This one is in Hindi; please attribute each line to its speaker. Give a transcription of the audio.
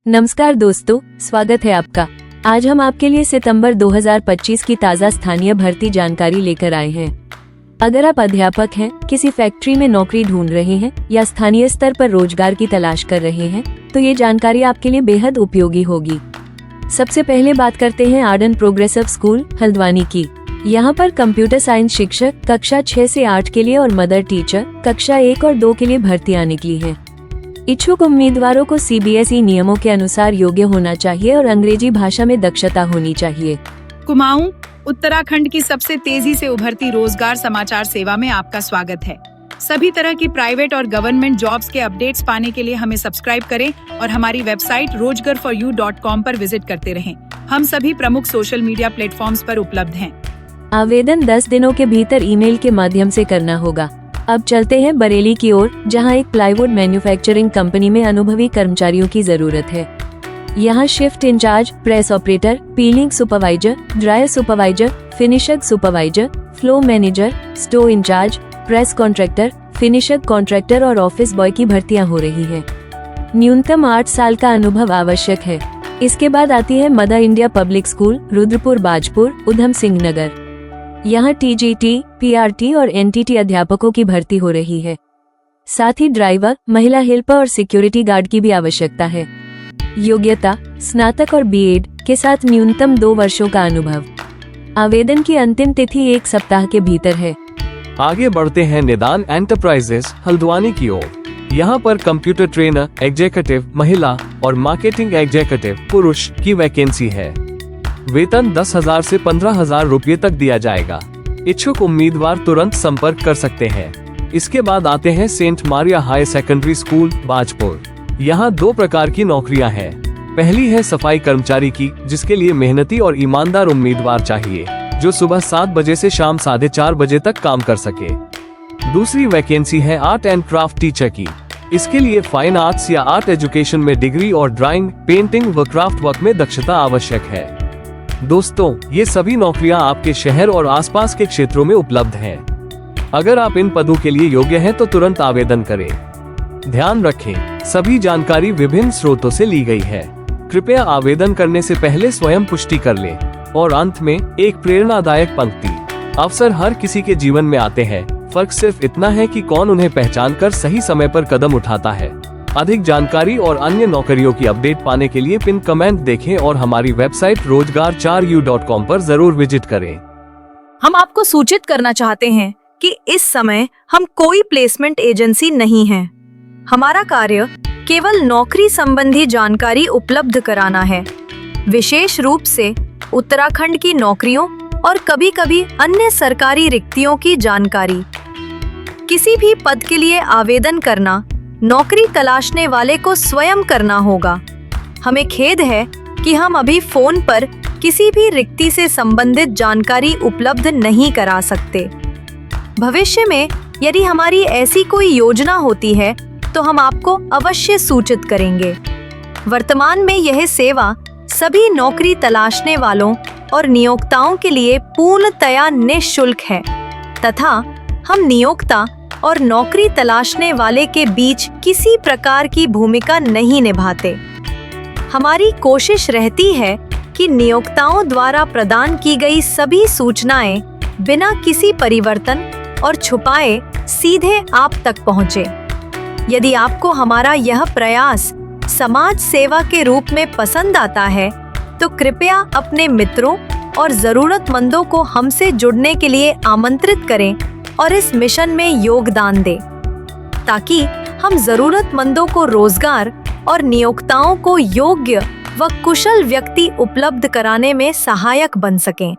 Speaker 1: नमस्कार दोस्तों, स्वागत है आपका। आज हम आपके लिए सितंबर 2025 की ताज़ा स्थानीय भर्ती जानकारी लेकर आए हैं। अगर आप अध्यापक हैं, किसी फैक्ट्री में नौकरी ढूंढ रहे हैं या स्थानीय स्तर पर रोजगार की तलाश कर रहे हैं, तो ये जानकारी आपके लिए बेहद उपयोगी होगी। सबसे पहले बात करते हैं आर्डन प्रोग्रेसिव स्कूल हल्द्वानी की। यहाँ पर कंप्यूटर साइंस शिक्षक कक्षा 6 से 8 के लिए और मदर टीचर कक्षा 1 और 2 के लिए भर्तियां निकली है। इच्छुक उम्मीदवारों को सीबीएसई नियमों के अनुसार योग्य होना चाहिए और अंग्रेजी भाषा में दक्षता होनी चाहिए।
Speaker 2: कुमाऊं, उत्तराखंड की सबसे तेजी से उभरती रोजगार समाचार सेवा में आपका स्वागत है। सभी तरह की प्राइवेट और गवर्नमेंट जॉब्स के अपडेट्स पाने के लिए हमें सब्सक्राइब करें और हमारी वेबसाइट rojgarforyou.com पर विजिट करते रहें। हम सभी प्रमुख सोशल मीडिया प्लेटफॉर्म्स पर उपलब्ध हैं।
Speaker 1: आवेदन 10 दिनों के भीतर ईमेल के माध्यम से करना होगा। अब चलते हैं बरेली की ओर, जहां एक प्लाईवुड मैन्युफैक्चरिंग कंपनी में अनुभवी कर्मचारियों की जरूरत है। यहां shift in charge, press operator, piling supervisor, dryer supervisor, finisher supervisor, flow manager, store incharge, press contractor, finisher contractor और ऑफिस बॉय की भर्तियां हो रही है। न्यूनतम 8 साल का अनुभव आवश्यक है। इसके बाद आती है Mother India Public School, Rudrapur Bajpur, Udham Singh Nagar. यहाँ टीजीटी, पीआरटी और एनटीटी अध्यापकों की भर्ती हो रही है। साथ ही ड्राइवर, महिला हेल्पर और सिक्योरिटी गार्ड की भी आवश्यकता है। योग्यता स्नातक और बीएड के साथ न्यूनतम 2 वर्षों का अनुभव। आवेदन की अंतिम तिथि 1 सप्ताह के भीतर है।
Speaker 3: आगे बढ़ते हैं निदान एंटरप्राइजेस हल्द्वानी की ओर। यहाँ पर कंप्यूटर ट्रेनर एग्जीक्यूटिव महिला और मार्केटिंग एग्जीक्यूटिव पुरुष की वैकेंसी है। वेतन 10,000 से 15,000 रुपये तक दिया जाएगा। इच्छुक उम्मीदवार तुरंत संपर्क कर सकते हैं। इसके बाद आते हैं Saint Maria high secondary school Bajpur. यहाँ 2 प्रकार की नौकरियाँ हैं। पहली है सफाई कर्मचारी की, जिसके लिए मेहनती और ईमानदार उम्मीदवार चाहिए, जो सुबह 7 बजे से शाम 4:30 बजे तक काम कर सके। दूसरी वैकेंसी है आर्ट एंड क्राफ्ट टीचर की। इसके लिए फाइन आर्ट्स या आर्ट एजुकेशन में डिग्री और ड्राइंग, पेंटिंग व क्राफ्ट वर्क में दक्षता आवश्यक है। दोस्तों, ये सभी नौकरियां आपके शहर और आसपास के क्षेत्रों में उपलब्ध हैं। अगर आप इन पदों के लिए योग्य हैं तो तुरंत आवेदन करें। ध्यान रखें, सभी जानकारी विभिन्न स्रोतों से ली गई है। कृपया आवेदन करने से पहले स्वयं पुष्टि कर लें। और अंत में एक प्रेरणादायक पंक्ति, अवसर हर किसी के जीवन में आते हैं, फर्क सिर्फ इतना है कि कौन उन्हें पहचान कर सही समय पर कदम उठाता है। अधिक जानकारी और अन्य नौकरियों की अपडेट पाने के लिए पिन कमेंट देखें और हमारी वेबसाइट rojgar4u.com पर जरूर विजिट करें।
Speaker 4: हम आपको सूचित करना चाहते हैं कि इस समय हम कोई प्लेसमेंट एजेंसी नहीं हैं। हमारा कार्य केवल नौकरी संबंधी जानकारी उपलब्ध कराना है, विशेष रूप से उत्तराखंड की नौकरियों और कभी-कभी अन्य सरकारी रिक्तियों की जानकारी। किसी भी पद के लिए आवेदन करना नौकरी तलाशने वाले को स्वयं करना होगा। हमें खेद है कि हम अभी फोन पर किसी भी रिक्ति से संबंधित जानकारी उपलब्ध नहीं करा सकते। भविष्य में यदि हमारी ऐसी कोई योजना होती है तो हम आपको अवश्य सूचित करेंगे। वर्तमान में यह सेवा सभी नौकरी तलाशने वालों और नियोक्ताओं के लिए पूर्णतया निःशुल्क है तथा हम नियोक्ता और नौकरी तलाशने वाले के बीच किसी प्रकार की भूमिका नहीं निभाते। हमारी कोशिश रहती है कि नियोक्ताओं द्वारा प्रदान की गई सभी सूचनाएं बिना किसी परिवर्तन और छुपाए सीधे आप तक पहुंचे। यदि आपको हमारा यह प्रयास समाज सेवा के रूप में पसंद आता है तो कृपया अपने मित्रों और जरूरतमंदों को हमसे जुड़ने के लिए आमंत्रित करें और इस मिशन में योगदान दें, ताकि हम जरूरतमंदों को रोजगार और नियोक्ताओं को योग्य व कुशल व्यक्ति उपलब्ध कराने में सहायक बन सकें।